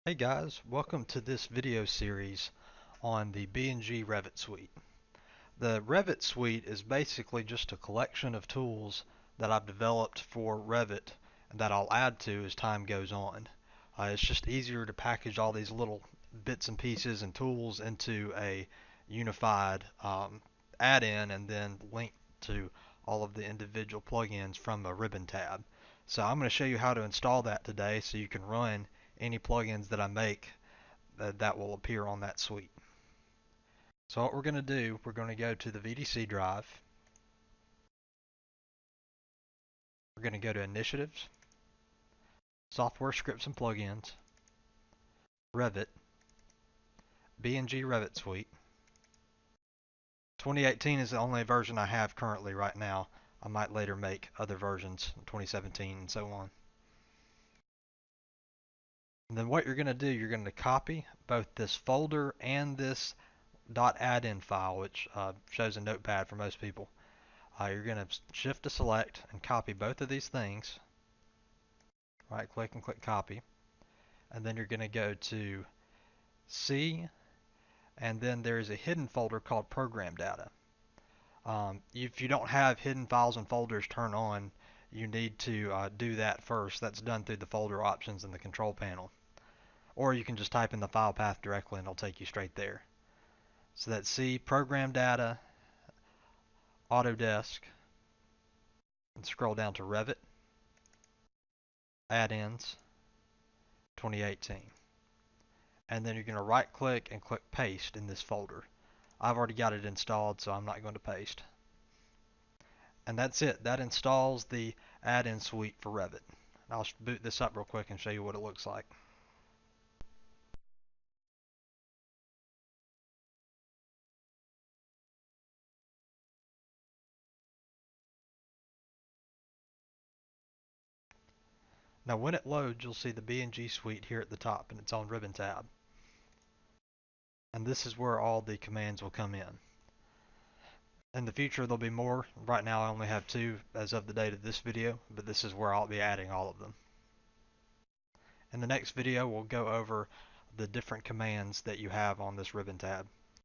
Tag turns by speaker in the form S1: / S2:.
S1: Hey guys, welcome to this video series on the B&G Revit Suite. The Revit Suite is basically just a collection of tools that I've developed for Revit and that I'll add to as time goes on. It's just easier to package all these little bits and pieces and tools into a unified add-in and then link to all of the individual plugins from a ribbon tab. So I'm going to show you how to install that today so you can run any plugins that I make that will appear on that suite. So what we're going to do, we're going to go to the VDC drive. We're going to go to Initiatives, Software Scripts and Plugins, Revit, B&G Revit Suite. 2018 is the only version I have currently right now. I might later make other versions, 2017 and so on. And then what you're going to do, you're going to copy both this folder and this .add-in file, which shows a notepad for most people. You're going to shift to select and copy both of these things. Right click and click copy. And then you're going to go to C, and then there's a hidden folder called program data. If you don't have hidden files and folders turned on, you need to do that first. That's done through the folder options in the control panel. Or you can just type in the file path directly and it'll take you straight there. So that's C, program data, Autodesk, and scroll down to Revit, add-ins, 2018. And then you're going to right click and click paste in this folder. I've already got it installed, so I'm not going to paste. And that's it. That installs the add-in suite for Revit. I'll boot this up real quick and show you what it looks like. Now when it loads, you'll see the B&G suite here at the top, and it's on Ribbon tab. And this is where all the commands will come in. In the future there'll be more. Right now I only have 2 as of the date of this video, but this is where I'll be adding all of them. In the next video we'll go over the different commands that you have on this ribbon tab.